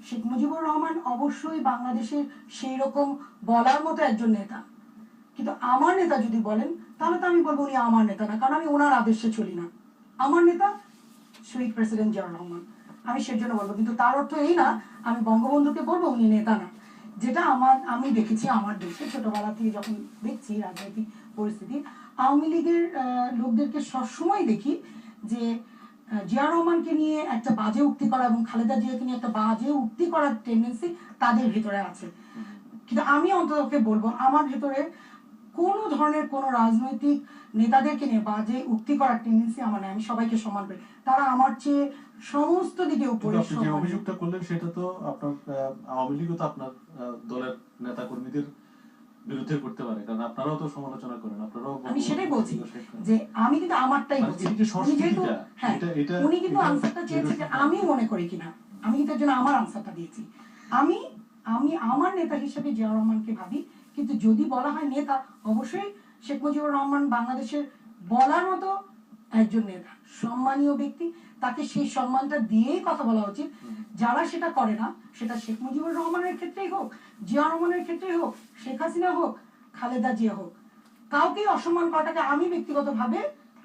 শেখ মুজিবুর রহমান অবশ্যই বাংলাদেশের সেই রকম বলার মতো একজন নেতা, কিন্তু আমার নেতা যদি বলেন তাহলে তো আমি বলবো উনি আমার নেতা না, কারণ আমি ওনার আদেশে চলি না। আমার নেতা শহীদ প্রেসিডেন্ট জিয়াউর রহমান, আমি সেজন্য বলবো। কিন্তু তার অর্থ এই না আমি বঙ্গবন্ধুকে বলবো উনি নেতা না। যেটা আমি দেখেছি আমার দেশে ছোটবেলা থেকে যখন দেখছি রাজনৈতিক পরিস্থিতি, আওয়ামী লীগের লোকদেরকে সবসময় দেখি যে জিয়া রহমানকে নিয়ে একটা বাজে উক্তি করা এবং খালেদা জিয়াকে নিয়ে একটা বাজে উক্তি করার টেন্ডেন্সি তাদের ভিতরে আছে। কিন্তু আমি অন্ততকে বলবো আমার ভেতরে কোনো ধরনের কোনো রাজনৈতিক নেতাদেরকে নিয়ে বাজে উক্তি করার টেন্ডেন্সি আমার নাই। আমি সবাইকে সমান করি, তারা আমার চেয়ে সমস্ত দিকে উপরে। যে অভিযোগটা করলেন সেটা তো আপনার আওয়ামী লীগও তো আপনার দলের নেতা কর্মীদের বিরুদ্ধে করতে পারে, কারণ আপনারাও তো সমালোচনা করেন, আপনারাও। আমি সেটাই বলছি যে আমি কিন্তু আমারটাই বলছি। হ্যাঁ, উনি কিন্তু আনসারটা চেয়েছে যে আমি মনে করি কিনা, আমি কিন্তু এর জন্য আমার আনসারটা দিয়েছি। আমি আমি আমার নেতা হিসেবে জিয়াউর রহমানকে ভাবি, কিন্তু যদি বলা হয় নেতা, অবশ্যই শেখ মুজিবুর রহমান বাংলাদেশের বলার মতো একজন নেতা, সম্মানীয় ব্যক্তি, তাকে সেই সম্মানটা দিয়েই কথা বলা উচিত। যারা সেটা করে না, সেটা শেখ মুজিবুর রহমানের ক্ষেত্রেই হোক, জিয়া রহমানের ক্ষেত্রেই হোক, শেখ হাসিনা হোক, খালেদা জিয়া হোক, কাউকেই অসম্মান করাটাকে আমি ব্যক্তিগতভাবে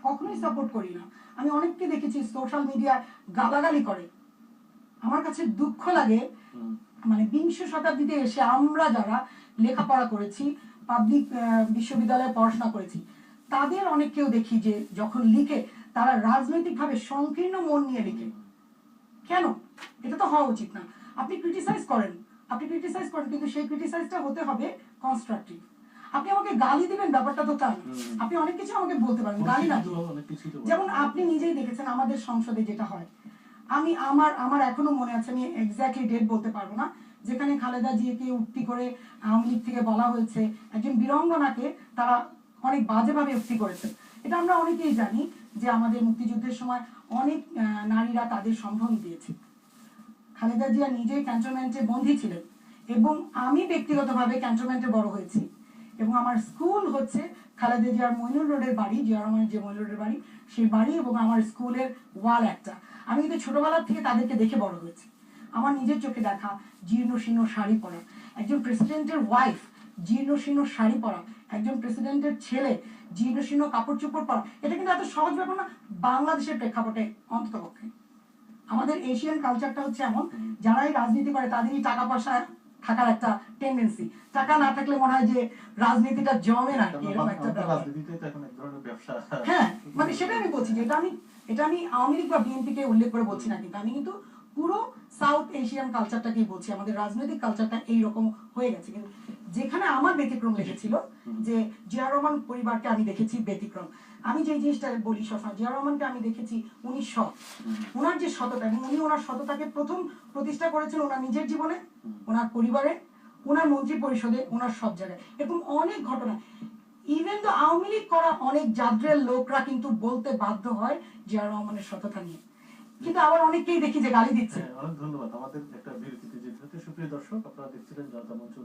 কখনোই সাপোর্ট করি না। আমি অনেককে দেখেছি সোশ্যাল মিডিয়ায় গালাগালি করে, আমার কাছে দুঃখ লাগে। মানে বিংশ শতাব্দীতে এসে আমরা যারা লেখাপড়া করেছি, পাবলিক বিশ্ববিদ্যালয়ে পড়াশোনা করেছি, তাদের অনেককেও দেখি যে যখন লিখে তারা রাজনৈতিকভাবে সংকীর্ণ মন নিয়ে লিখে। কেন? এটা তো হওয়া উচিত না। আপনি ক্রিটিসাইজ করেন, কিন্তু সেই ক্রিটিসাইজটা হতে হবে কনস্ট্রাকটিভ। আপনি আমাকে গালি দিবেন ব্যাপারটা তো তা না। আপনি অনেক কিছু আমাকে বলতে পারেন, গালি না। যেমন আপনি নিজেই দেখেছেন আমাদের সংসদে যেটা হয়, আমি আমার এখনো মনে আছে, আমি এক্স্যাক্টলি ডেট বলতে পারবো না, যেখানে খালেদা জিয়াকে উক্তি করে আওয়ামী লীগ থেকে বলা হয়েছে একজন বীরাঙ্গনাকে তারা অনেক বাজেভাবে উক্তি করেছে। এটা আমরা অনেকেই জানি যে আমাদের মুক্তিযুদ্ধের সময় অনেক নারীরা তাদের সম্ভ্রম দিয়েছে। খালেদা জিয়া নিজে ক্যান্টনমেন্টে বন্দী ছিলেন এবং আমি ব্যক্তিগতভাবে ক্যান্টনমেন্টে বড় হয়েছি এবং আমার স্কুল হচ্ছে খালেদা জিয়ার মইনুল রোডের বাড়ি, জিয়া রহমানের যে মইনুল রোডের বাড়ি সেই বাড়ি, এবং আমার স্কুলের ওয়াল একটা। আমি কিন্তু ছোটবেলা থেকে তাদেরকে দেখে বড় হয়েছি। আমার নিজের চোখে দেখা জীর্ণ শীর্ণ শাড়ি পরা একজন প্রেসিডেন্টের ওয়াইফ, জীর্ণ শীর্ণ শাড়ি পরা একজন প্রেসিডেন্টের ছেলে, জীর্ণ শীর্ণ কাপড় চোপড় পরা, এটা কিন্তু এত সহজ ব্যাপার না বাংলাদেশের প্রেক্ষাপটে অন্ততপক্ষে। আমাদের এশিয়ান কালচারটা হচ্ছে এমন, যারাই রাজনীতি করে তাদেরই টাকা পয়সা থাকার একটা টেন্ডেন্সি, টাকা না থাকলে মনে হয় যে রাজনীতিটা জমে না, এরকম একটা হ্যাঁ, মানে সেটা আমি বলছি যে এটা আমি আওয়ামী লীগ বা বিএনপি কে উল্লেখ করে বলছি না, কিন্তু আমি কিন্তু পুরো সাউথ এশিয়ান কালচারটাকেই বলছি। আমাদের রাজনৈতিক কালচারটা এইরকম হয়ে গেছে। কিন্তু যেখানে আমার ব্যতিক্রম লেগেছিল যে জিয়া রহমান পরিবারকে আমি দেখেছি ব্যতিক্রম। আমি যে জিনিসটা বলি সবসময়, জিয়া রহমানকে আমি দেখেছি উনি সৎ, ওনার যে সততা, এবং উনি ওনার সততাকে প্রথম প্রতিষ্ঠা করেছেন ওনার নিজের জীবনে, ওনার পরিবারে, ওনার মন্ত্রী পরিষদে, ওনার সব জায়গায়। এরকম অনেক ঘটনা, ইভেন তো আওয়ামী লীগ করা অনেক জাদ্রের লোকরা কিন্তু বলতে বাধ্য হয় জিয়া রহমানের সততা নিয়ে, কিন্তু আবার অনেককেই দেখি যে গালি দিচ্ছে। অনেক ধন্যবাদ। আমাদের একটা বিরতিতে যেতে হচ্ছে। সুপ্রিয় দর্শক, আপনারা দেখছিলেন জনতা মঞ্চ।